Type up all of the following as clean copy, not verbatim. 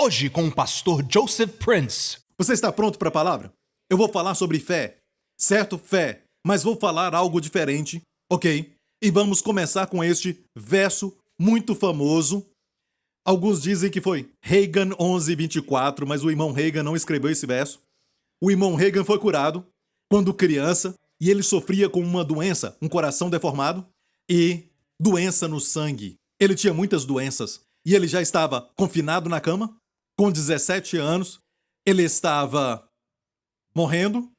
Hoje com o pastor Joseph Prince. Você está pronto para a palavra? Eu vou falar sobre fé. Certo, fé. Mas vou falar algo diferente, ok? E vamos começar com este verso muito famoso. Alguns dizem que foi Reagan 11:24, mas o irmão Reagan não escreveu esse verso. O irmão Reagan foi curado quando criança e ele sofria com uma doença, um coração deformado e doença no sangue. Ele tinha muitas doenças e ele já estava confinado na cama. Com 17 anos, ele estava morrendo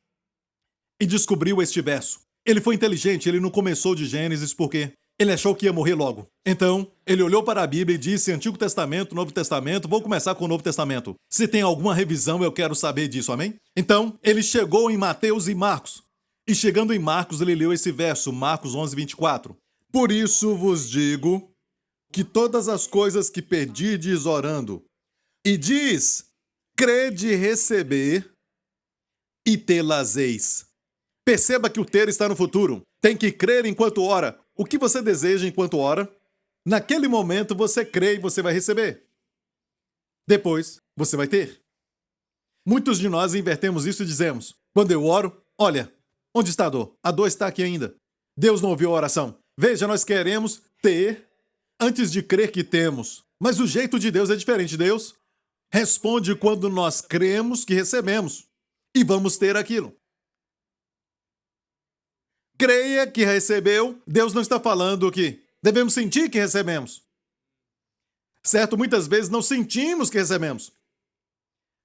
e descobriu este verso. Ele foi inteligente, ele não começou de Gênesis porque ele achou que ia morrer logo. Então, ele olhou para a Bíblia e disse, Antigo Testamento, Novo Testamento, vou começar com o Novo Testamento. Se tem alguma revisão, eu quero saber disso, amém? Então, ele chegou em Mateus e Marcos. E chegando em Marcos, ele leu esse verso, Marcos 11:24. Por isso vos digo que todas as coisas que pedirdes orando, e diz, crede receber e tê-las-eis. Perceba que o ter está no futuro. Tem que crer enquanto ora. O que você deseja enquanto ora, naquele momento você crê e você vai receber. Depois, você vai ter. Muitos de nós invertemos isso e dizemos, quando eu oro, olha, onde está a dor? A dor está aqui ainda. Deus não ouviu a oração. Veja, nós queremos ter antes de crer que temos. Mas o jeito de Deus é diferente. Deus responde quando nós cremos que recebemos. E vamos ter aquilo. Creia que recebeu. Deus não está falando que devemos sentir que recebemos. Certo? Muitas vezes não sentimos que recebemos.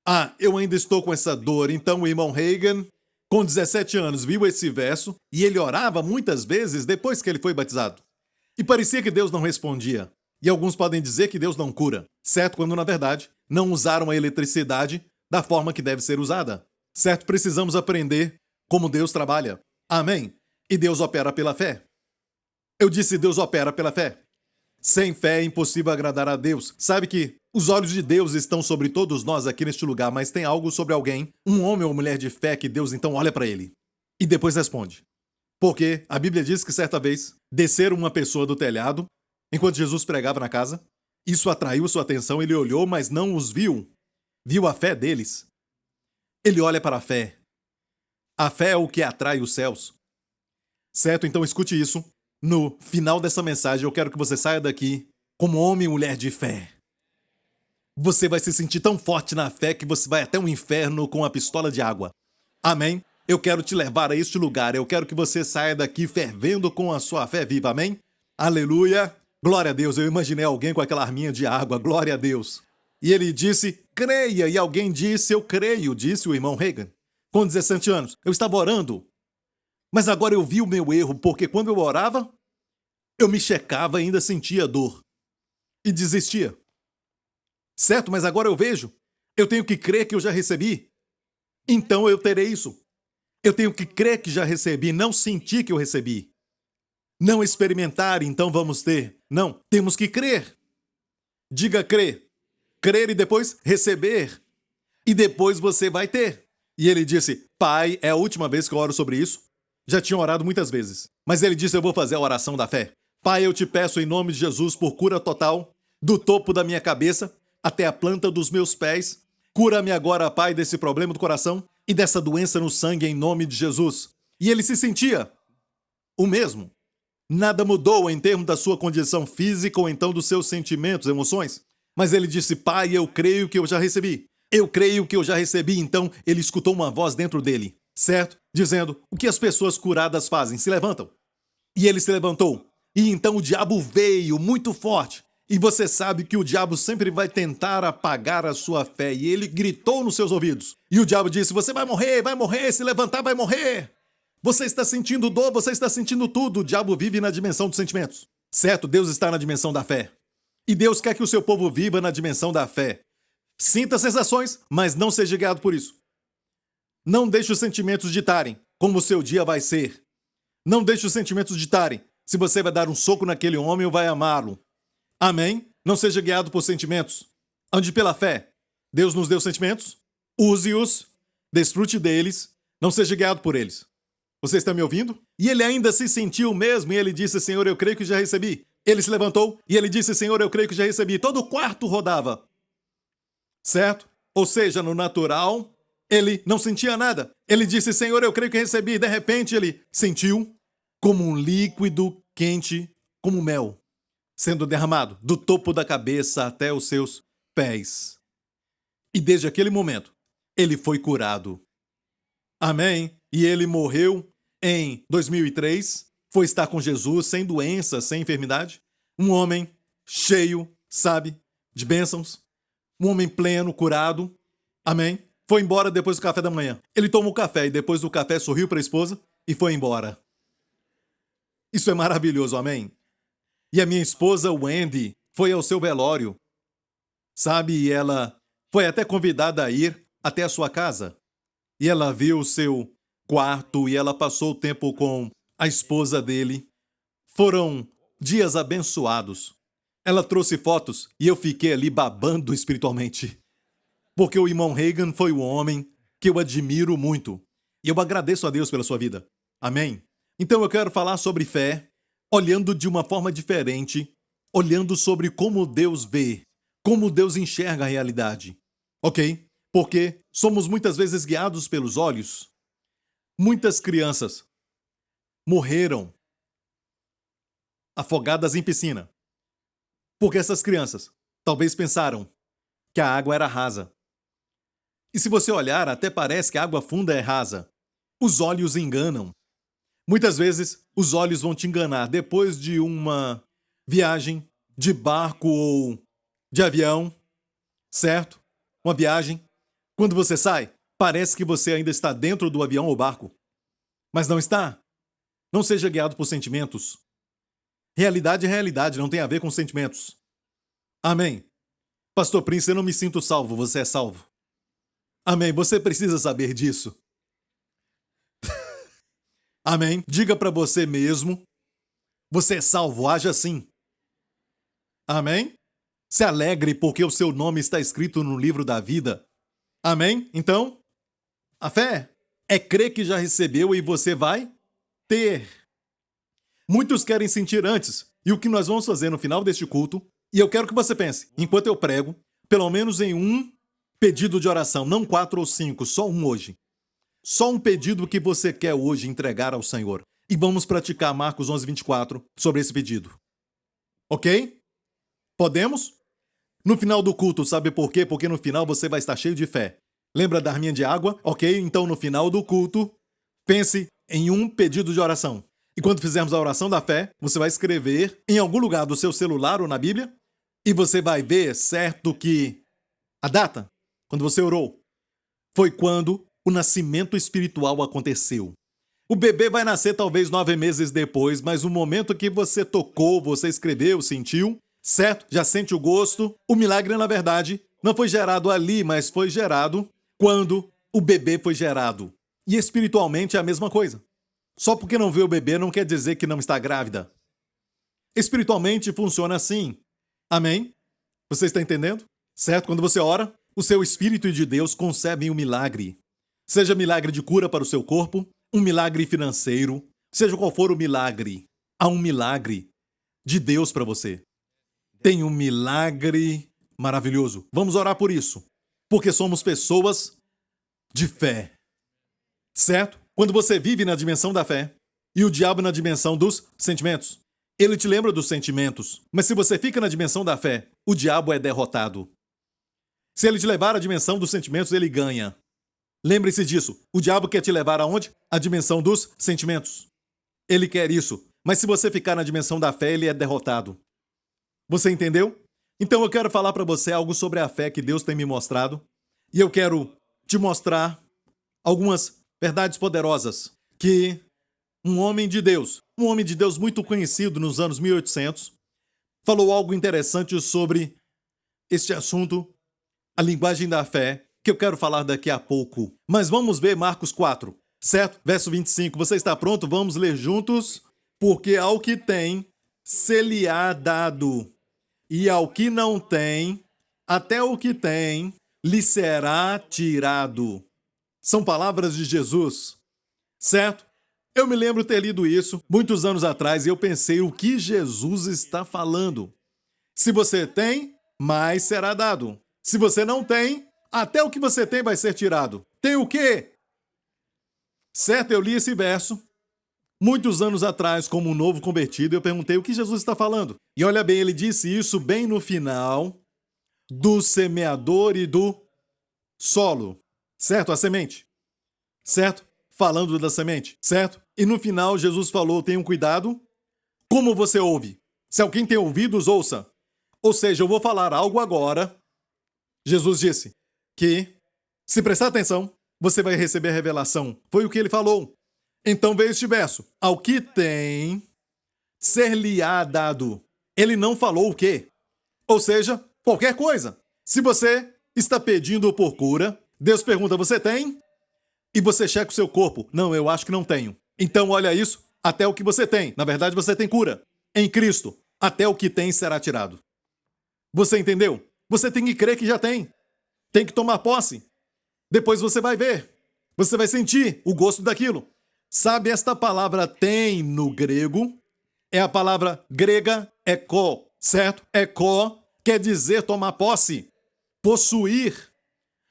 Ah, eu ainda estou com essa dor. Então o irmão Reagan, com 17 anos, viu esse verso e ele orava muitas vezes depois que ele foi batizado. E parecia que Deus não respondia. E alguns podem dizer que Deus não cura. Certo? Quando na verdade não usaram a eletricidade da forma que deve ser usada. Certo? Precisamos aprender como Deus trabalha. Amém? E Deus opera pela fé. Eu disse Deus opera pela fé. Sem fé é impossível agradar a Deus. Sabe que os olhos de Deus estão sobre todos nós aqui neste lugar, mas tem algo sobre alguém, um homem ou mulher de fé, que Deus então olha para ele e depois responde. Porque a Bíblia diz que certa vez desceram uma pessoa do telhado enquanto Jesus pregava na casa. Isso atraiu sua atenção, ele olhou, mas não os viu. Viu a fé deles. Ele olha para a fé. A fé é o que atrai os céus. Certo? Então escute isso. No final dessa mensagem, eu quero que você saia daqui como homem e mulher de fé. Você vai se sentir tão forte na fé que você vai até o inferno com a pistola de água. Amém? Eu quero te levar a este lugar. Eu quero que você saia daqui fervendo com a sua fé viva. Amém? Aleluia. Glória a Deus. Eu imaginei alguém com aquela arminha de água. Glória a Deus. E ele disse, creia. E alguém disse, eu creio, disse o irmão Reagan. Com 17 anos. Eu estava orando. Mas agora eu vi o meu erro, porque quando eu orava, eu me checava e ainda sentia dor. E desistia. Certo? Mas agora eu vejo. Eu tenho que crer que eu já recebi. Então eu terei isso. Eu tenho que crer que já recebi, não sentir que eu recebi. Não experimentar, então vamos ter. Não, temos que crer. Diga crer. Crer e depois receber. E depois você vai ter. E ele disse, Pai, é a última vez que eu oro sobre isso. Já tinha orado muitas vezes. Mas ele disse, eu vou fazer a oração da fé. Pai, eu te peço em nome de Jesus por cura total, do topo da minha cabeça até a planta dos meus pés. Cura-me agora, Pai, desse problema do coração e dessa doença no sangue em nome de Jesus. E ele se sentia o mesmo. Nada mudou em termos da sua condição física ou então dos seus sentimentos, emoções. Mas ele disse, Pai, eu creio que eu já recebi. Eu creio que eu já recebi. Então ele escutou uma voz dentro dele, certo? Dizendo, o que as pessoas curadas fazem? Se levantam. E ele se levantou. E então o diabo veio muito forte. E você sabe que o diabo sempre vai tentar apagar a sua fé. E ele gritou nos seus ouvidos. E o diabo disse, você vai morrer, se levantar vai morrer. Você está sentindo dor, você está sentindo tudo. O diabo vive na dimensão dos sentimentos. Certo? Deus está na dimensão da fé. E Deus quer que o seu povo viva na dimensão da fé. Sinta sensações, mas não seja guiado por isso. Não deixe os sentimentos ditarem como o seu dia vai ser. Não deixe os sentimentos ditarem se você vai dar um soco naquele homem ou vai amá-lo. Amém? Não seja guiado por sentimentos. Ande pela fé. Deus nos deu sentimentos. Use-os. Desfrute deles. Não seja guiado por eles. Você está me ouvindo? E ele ainda se sentiu mesmo e ele disse, Senhor, eu creio que já recebi. Ele se levantou e ele disse, Senhor, eu creio que já recebi. Todo o quarto rodava. certo? Ou seja, no natural, ele não sentia nada. Ele disse, Senhor, eu creio que recebi. E de repente ele sentiu como um líquido quente, como mel, sendo derramado do topo da cabeça até os seus pés. E desde aquele momento, ele foi curado. Amém? E ele morreu em 2003, foi estar com Jesus, sem doença, sem enfermidade. Um homem cheio, sabe, de bênçãos. Um homem pleno, curado. Amém? Foi embora depois do café da manhã. Ele tomou café e depois do café sorriu para a esposa e foi embora. Isso é maravilhoso, amém? E a minha esposa, Wendy, foi ao seu velório. Sabe, e ela foi até convidada a ir até a sua casa. E ela viu o seu quarto e ela passou o tempo com a esposa dele. Foram dias abençoados. Ela trouxe fotos e eu fiquei ali babando espiritualmente. Porque o irmão Reagan foi um homem que eu admiro muito. E eu agradeço a Deus pela sua vida. Amém? Então eu quero falar sobre fé, olhando de uma forma diferente, olhando sobre como Deus vê, como Deus enxerga a realidade. Ok? Porque somos muitas vezes guiados pelos olhos. Muitas crianças morreram afogadas em piscina. Porque essas crianças talvez pensaram que a água era rasa. E se você olhar, até parece que a água funda é rasa. Os olhos enganam. Muitas vezes, os olhos vão te enganar depois de uma viagem de barco ou de avião, certo? Uma viagem. Quando você sai, parece que você ainda está dentro do avião ou barco. Mas não está. Não seja guiado por sentimentos. Realidade é realidade, não tem a ver com sentimentos. Amém. Pastor Prince, eu não me sinto salvo, você é salvo. Amém, você precisa saber disso. Amém. Diga para você mesmo, você é salvo, haja assim. Amém. Se alegre porque o seu nome está escrito no livro da vida. Amém? Então, a fé é crer que já recebeu e você vai ter. Muitos querem sentir antes. E o que nós vamos fazer no final deste culto, e eu quero que você pense, enquanto eu prego, pelo menos em um pedido de oração, não 4 ou 5, só um hoje. Só um pedido que você quer hoje entregar ao Senhor. E vamos praticar Marcos 11:24 sobre esse pedido. Ok? Podemos? No final do culto, sabe por quê? Porque no final você vai estar cheio de fé. Lembra da arminha de água? Ok? Então no final do culto, pense em um pedido de oração. E quando fizermos a oração da fé, você vai escrever em algum lugar do seu celular ou na Bíblia, e você vai ver, certo, que a data, quando você orou, foi quando o nascimento espiritual aconteceu. O bebê vai nascer talvez 9 meses depois, mas o momento que você tocou, você escreveu, sentiu, certo? Já sente o gosto. O milagre, na verdade, não foi gerado ali, mas foi gerado quando o bebê foi gerado. E espiritualmente é a mesma coisa. Só porque não vê o bebê não quer dizer que não está grávida. Espiritualmente funciona assim. Amém? Você está entendendo? Certo? Quando você ora, o seu Espírito de Deus concebe um milagre. Seja milagre de cura para o seu corpo, um milagre financeiro, seja qual for o milagre, há um milagre de Deus para você. Tem um milagre maravilhoso. Vamos orar por isso, porque somos pessoas de fé. Certo? Quando você vive na dimensão da fé e o diabo na dimensão dos sentimentos, ele te lembra dos sentimentos. Mas se você fica na dimensão da fé, o diabo é derrotado. Se ele te levar à dimensão dos sentimentos, ele ganha. Lembre-se disso. O diabo quer te levar aonde? À dimensão dos sentimentos. Ele quer isso. Mas se você ficar na dimensão da fé, ele é derrotado. Você entendeu? Então eu quero falar para você algo sobre a fé que Deus tem me mostrado. E eu quero te mostrar algumas verdades poderosas que um homem de Deus muito conhecido nos anos 1800, falou algo interessante sobre este assunto, a linguagem da fé, que eu quero falar daqui a pouco. Mas vamos ver Marcos 4, certo? Verso 25. Você está pronto? Vamos ler juntos? Porque ao que tem, se lhe há dado, e ao que não tem, até o que tem, lhe será tirado. São palavras de Jesus, certo? Eu me lembro ter lido isso muitos anos atrás e eu pensei o que Jesus está falando. Se você tem, mais será dado. Se você não tem, até o que você tem vai ser tirado. Tem o quê? Certo, eu li esse verso muitos anos atrás como um novo convertido. Eu perguntei o que Jesus está falando. E olha bem, ele disse isso bem no final do semeador e do solo. Certo? A semente. Certo? Falando da semente. Certo? E no final Jesus falou, tenham cuidado como você ouve. Se alguém tem ouvidos, ouça. Ou seja, eu vou falar algo agora. Jesus disse que, se prestar atenção, você vai receber a revelação. Foi o que ele falou. Então veio este verso. Ao que tem, ser-lhe-á dado. Ele não falou o quê? Ou seja, qualquer coisa. Se você está pedindo por cura, Deus pergunta, você tem? E você checa o seu corpo. Não, eu acho que não tenho. Então olha isso, até o que você tem. Na verdade, você tem cura. Em Cristo, até o que tem será tirado. Você entendeu? Você tem que crer que já tem. Tem que tomar posse. Depois você vai ver. Você vai sentir o gosto daquilo. Sabe, esta palavra tem no grego é a palavra grega eko, certo? Eko quer dizer tomar posse, possuir.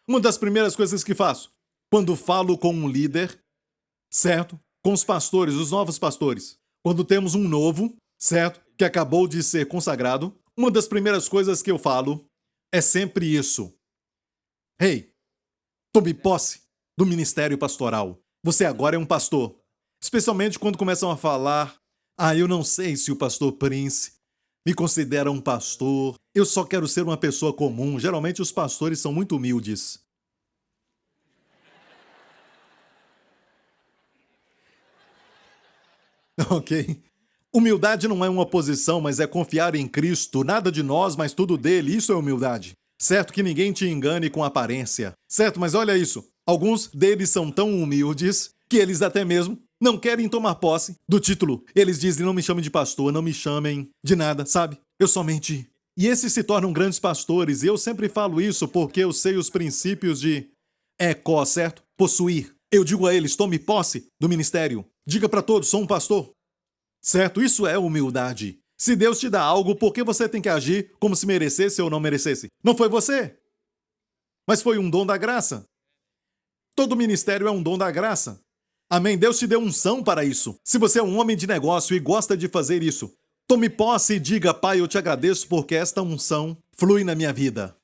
Uma das primeiras coisas que faço quando falo com um líder, certo? Com os pastores, os novos pastores. Quando temos um novo, certo? Que acabou de ser consagrado, uma das primeiras coisas que eu falo é sempre isso. Hey, tome posse do ministério pastoral. Você agora é um pastor. Especialmente quando começam a falar, eu não sei se o pastor Prince me considera um pastor. Eu só quero ser uma pessoa comum. Geralmente os pastores são muito humildes. Ok? Humildade não é uma posição, mas é confiar em Cristo. Nada de nós, mas tudo dele. Isso é humildade. Certo que ninguém te engane com aparência. Certo, mas olha isso. Alguns deles são tão humildes que eles até mesmo não querem tomar posse do título. Eles dizem, não me chamem de pastor, não me chamem de nada, sabe? Eu somente... E esses se tornam grandes pastores. E eu sempre falo isso porque eu sei os princípios de eko, certo? Possuir. Eu digo a eles, tome posse do ministério. Diga para todos, sou um pastor. Certo? Isso é humildade. Se Deus te dá algo, por que você tem que agir como se merecesse ou não merecesse? Não foi você. Mas foi um dom da graça. Todo ministério é um dom da graça. Amém? Deus te deu unção para isso. Se você é um homem de negócio e gosta de fazer isso, tome posse e diga, Pai, eu te agradeço porque esta unção flui na minha vida.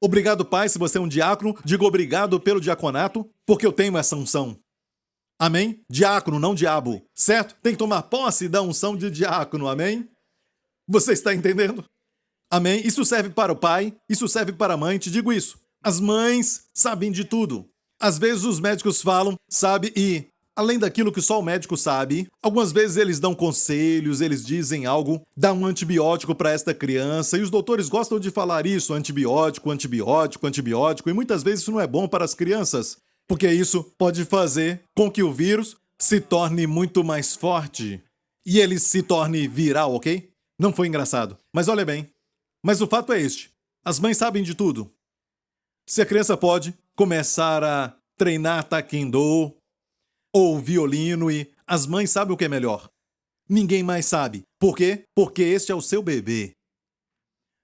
Obrigado, Pai, se você é um diácono, diga obrigado pelo diaconato, porque eu tenho essa unção. Amém? Diácono, não diabo. Certo? Tem que tomar posse da unção de diácono. Amém? Você está entendendo? Amém? Isso serve para o pai, isso serve para a mãe. Te digo isso. As mães sabem de tudo. Às vezes os médicos falam, sabe, e além daquilo que só o médico sabe, algumas vezes eles dão conselhos, eles dizem algo, dá um antibiótico para esta criança, e os doutores gostam de falar isso, antibiótico, antibiótico, antibiótico, e muitas vezes isso não é bom para as crianças. Porque isso pode fazer com que o vírus se torne muito mais forte. E ele se torne viral, ok? Não foi engraçado. Mas olha bem. Mas o fato é este. As mães sabem de tudo. Se a criança pode começar a treinar taekwondo ou violino e as mães sabem o que é melhor. Ninguém mais sabe. Por quê? Porque este é o seu bebê.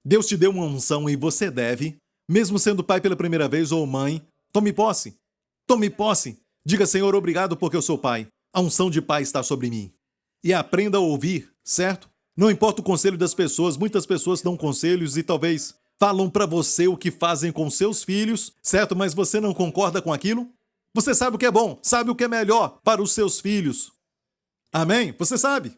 Deus te deu uma unção e você deve, mesmo sendo pai pela primeira vez ou mãe, tome posse. Tome posse. Diga, Senhor, obrigado porque eu sou pai. A unção de pai está sobre mim. E aprenda a ouvir, certo? Não importa o conselho das pessoas, muitas pessoas dão conselhos e talvez falam para você o que fazem com seus filhos, certo? Mas você não concorda com aquilo? Você sabe o que é bom, sabe o que é melhor para os seus filhos. Amém? Você sabe.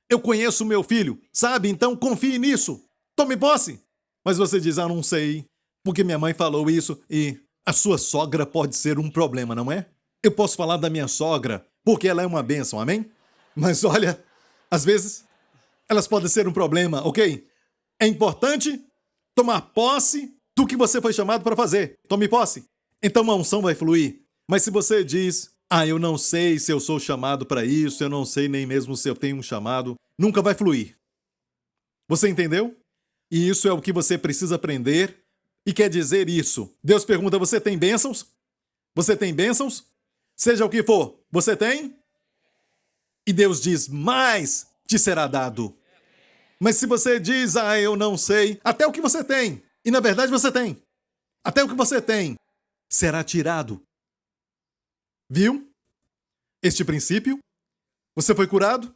Eu conheço o meu filho, sabe? Então confie nisso. Tome posse. Mas você diz, não sei, porque minha mãe falou isso e... A sua sogra pode ser um problema, não é? Eu posso falar da minha sogra, porque ela é uma bênção, amém? Mas olha, às vezes, elas podem ser um problema, ok? É importante tomar posse do que você foi chamado para fazer. Tome posse. Então a unção vai fluir. Mas se você diz, eu não sei se eu sou chamado para isso, eu não sei nem mesmo se eu tenho um chamado, nunca vai fluir. Você entendeu? E isso é o que você precisa aprender. E quer dizer isso. Deus pergunta, você tem bênçãos? Você tem bênçãos? Seja o que for, você tem? E Deus diz, mais te será dado. Mas se você diz, eu não sei, até o que você tem. E na verdade você tem. Até o que você tem será tirado. Viu? Este princípio? Você foi curado?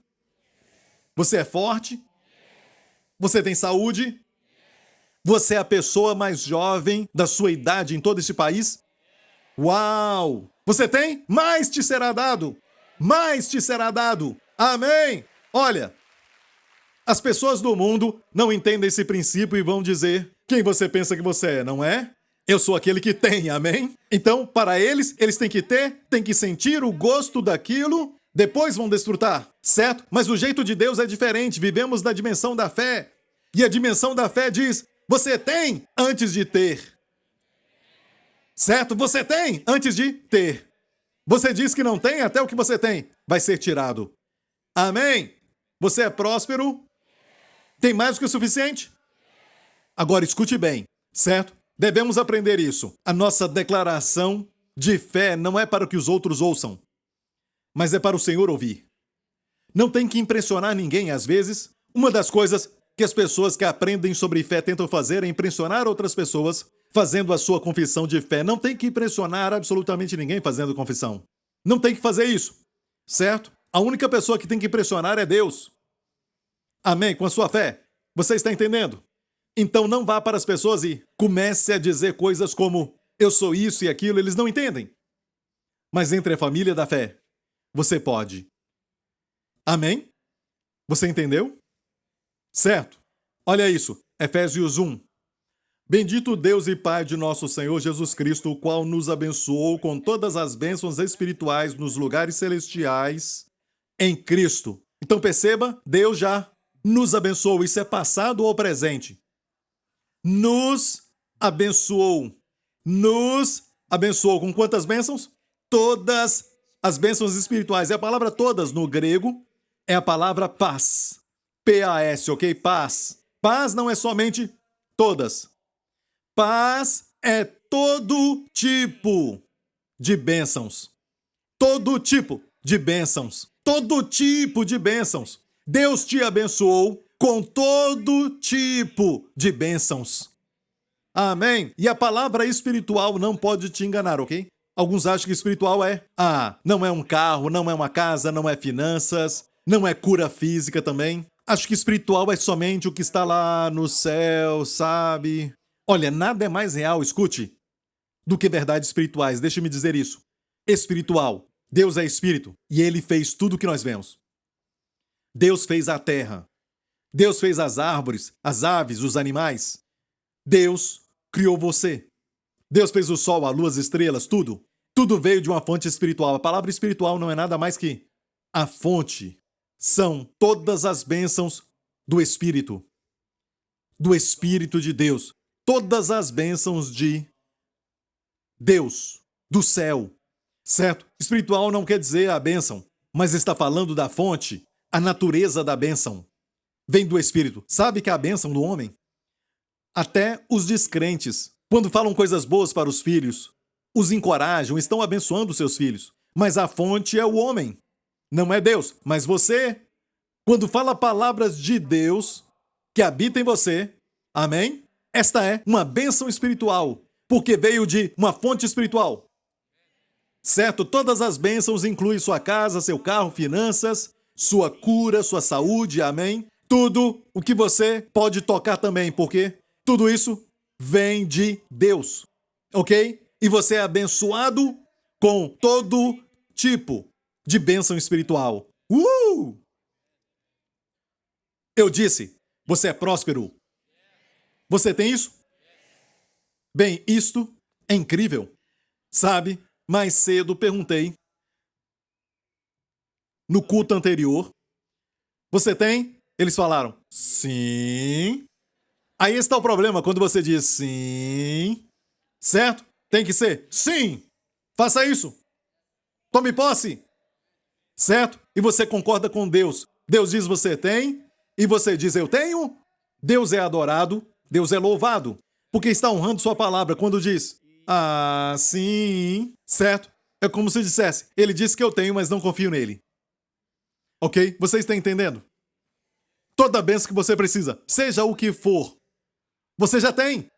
Você é forte? Você tem saúde? Você é a pessoa mais jovem da sua idade em todo este país? Uau! Você tem? Mais te será dado! Mais te será dado! Amém! Olha, as pessoas do mundo não entendem esse princípio e vão dizer quem você pensa que você é, não é? Eu sou aquele que tem, amém? Então, para eles têm que ter, têm que sentir o gosto daquilo, depois vão desfrutar, certo? Mas o jeito de Deus é diferente, vivemos na dimensão da fé. E a dimensão da fé diz, você tem antes de ter. Certo? Você tem antes de ter. Você diz que não tem, até o que você tem vai ser tirado. Amém? Você é próspero? Tem mais do que o suficiente? Agora escute bem, certo? Devemos aprender isso. A nossa declaração de fé não é para que os outros ouçam, mas é para o Senhor ouvir. Não tem que impressionar ninguém, às vezes. Uma das coisas que as pessoas que aprendem sobre fé tentam fazer é impressionar outras pessoas fazendo a sua confissão de fé. Não tem que impressionar absolutamente ninguém fazendo confissão. Não tem que fazer isso, certo? A única pessoa que tem que impressionar é Deus. Amém? Com a sua fé. Você está entendendo? Então não vá para as pessoas e comece a dizer coisas como eu sou isso e aquilo, eles não entendem. Mas entre a família da fé, você pode. Amém? Você entendeu? Certo. Olha isso. Efésios 1. Bendito Deus e Pai de nosso Senhor Jesus Cristo, o qual nos abençoou com todas as bênçãos espirituais nos lugares celestiais em Cristo. Então perceba, Deus já nos abençoou. Isso é passado ou presente? Nos abençoou. Nos abençoou. Com quantas bênçãos? Todas as bênçãos espirituais. E a palavra todas no grego é a palavra paz. P-A-S, ok? Paz. Paz não é somente todas. Paz é todo tipo de bênçãos. Todo tipo de bênçãos. Todo tipo de bênçãos. Deus te abençoou com todo tipo de bênçãos. Amém? E a palavra espiritual não pode te enganar, ok? Alguns acham que espiritual não é um carro, não é uma casa, não é finanças, não é cura física também. Acho que espiritual é somente o que está lá no céu, sabe? Olha, nada é mais real, escute, do que verdades espirituais. Deixe-me dizer isso. Espiritual. Deus é espírito e ele fez tudo o que nós vemos. Deus fez a terra. Deus fez as árvores, as aves, os animais. Deus criou você. Deus fez o sol, a lua, as estrelas, tudo. Tudo veio de uma fonte espiritual. A palavra espiritual não é nada mais que a fonte. São todas as bênçãos do Espírito. Do Espírito de Deus. Todas as bênçãos de Deus, do céu. Certo? Espiritual não quer dizer a bênção, mas está falando da fonte, a natureza da bênção. Vem do Espírito. Sabe que é a bênção do homem? Até os descrentes, quando falam coisas boas para os filhos, os encorajam, estão abençoando seus filhos. Mas a fonte é o homem. Não é Deus, mas você, quando fala palavras de Deus que habita em você, amém? Esta é uma bênção espiritual, porque veio de uma fonte espiritual. Certo? Todas as bênçãos incluem sua casa, seu carro, finanças, sua cura, sua saúde, amém? Tudo o que você pode tocar também, porque tudo isso vem de Deus, ok? E você é abençoado com todo tipo de bênção espiritual. Eu disse, você é próspero. Você tem isso? Bem, isto é incrível. Sabe, mais cedo perguntei, no culto anterior, você tem? Eles falaram, sim. Aí está o problema, quando você diz sim, certo? Tem que ser sim. Faça isso. Tome posse. Certo? E você concorda com Deus. Deus diz você tem, e você diz eu tenho. Deus é adorado, Deus é louvado, porque está honrando sua palavra quando diz, sim, certo? É como se dissesse, ele disse que eu tenho, mas não confio nele. Ok? Você está entendendo? Toda bênção que você precisa, seja o que for, você já tem.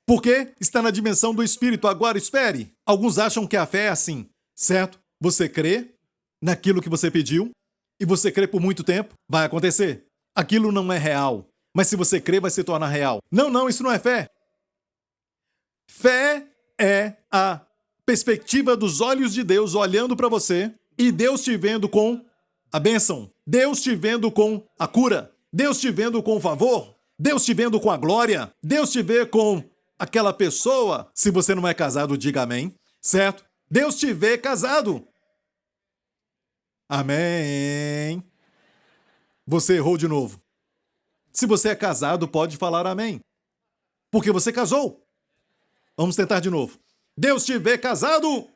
Porque está na dimensão do Espírito. Agora, espere. Alguns acham que a fé é assim, certo? Você crê naquilo que você pediu e você crê por muito tempo, vai acontecer. Aquilo não é real. Mas se você crê, vai se tornar real. Não, não, isso não é fé. Fé é a perspectiva dos olhos de Deus olhando para você e Deus te vendo com a bênção. Deus te vendo com a cura. Deus te vendo com o favor. Deus te vendo com a glória. Deus te vê com aquela pessoa. Se você não é casado, diga amém. Certo? Deus te vê casado. Amém. Você errou de novo. Se você é casado, pode falar amém. Porque você casou. Vamos tentar de novo. Deus te vê casado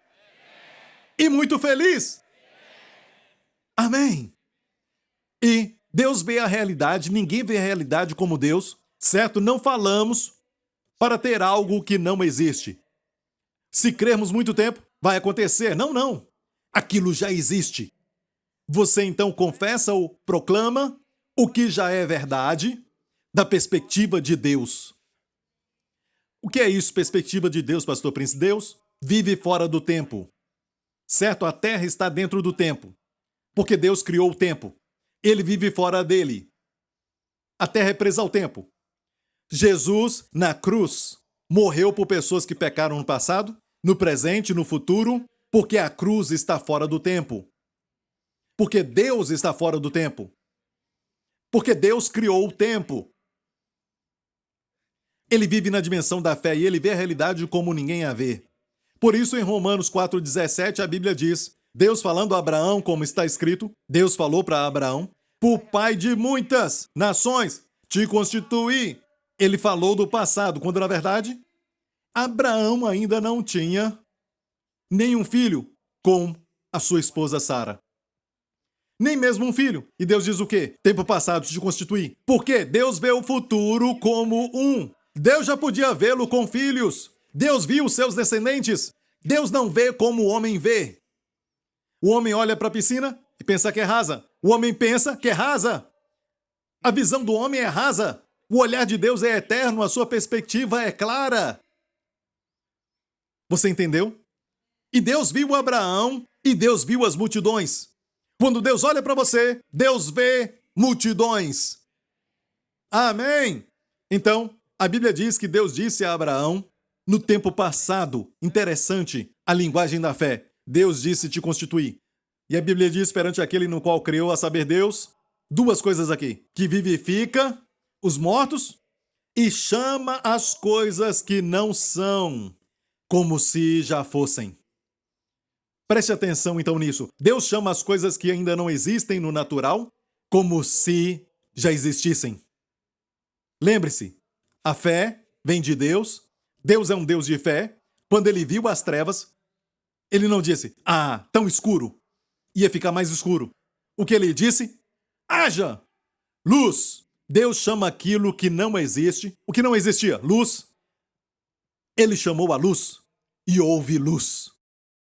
e muito feliz. Amém. E Deus vê a realidade, ninguém vê a realidade como Deus, certo? Não falamos para ter algo que não existe. Se crermos muito tempo, vai acontecer. Não, não. Aquilo já existe. Você então confessa ou proclama o que já é verdade da perspectiva de Deus. O que é isso, perspectiva de Deus, Pastor Prince? Deus vive fora do tempo. Certo? A Terra está dentro do tempo. Porque Deus criou o tempo. Ele vive fora dele. A Terra é presa ao tempo. Jesus, na cruz, morreu por pessoas que pecaram no passado, no presente e no futuro, porque a cruz está fora do tempo. Porque Deus está fora do tempo. Porque Deus criou o tempo. Ele vive na dimensão da fé e ele vê a realidade como ninguém a vê. Por isso, em Romanos 4,17, a Bíblia diz, Deus falando a Abraão, como está escrito, Deus falou para Abraão, por pai de muitas nações, te constituí. Ele falou do passado, quando na verdade, Abraão ainda não tinha nenhum filho com a sua esposa Sara. Nem mesmo um filho. E Deus diz o quê? Tempo passado, te constituí. Por quê? Deus vê o futuro como um. Deus já podia vê-lo com filhos. Deus viu os seus descendentes. Deus não vê como o homem vê. O homem olha para a piscina e pensa que é rasa. O homem pensa que é rasa. A visão do homem é rasa. O olhar de Deus é eterno, a sua perspectiva é clara. Você entendeu? E Deus viu Abraão e Deus viu as multidões. Quando Deus olha para você, Deus vê multidões. Amém? Então, a Bíblia diz que Deus disse a Abraão, no tempo passado, interessante, a linguagem da fé, Deus disse te constituir. E a Bíblia diz perante aquele no qual criou, a saber Deus, duas coisas aqui, que vivifica os mortos e chama as coisas que não são, como se já fossem. Preste atenção então nisso. Deus chama as coisas que ainda não existem no natural, como se já existissem. Lembre-se, a fé vem de Deus. Deus é um Deus de fé. Quando ele viu as trevas, ele não disse, tão escuro. Ia ficar mais escuro. O que ele disse? Haja luz. Deus chama aquilo que não existe. O que não existia? Luz. Ele chamou a luz e houve luz.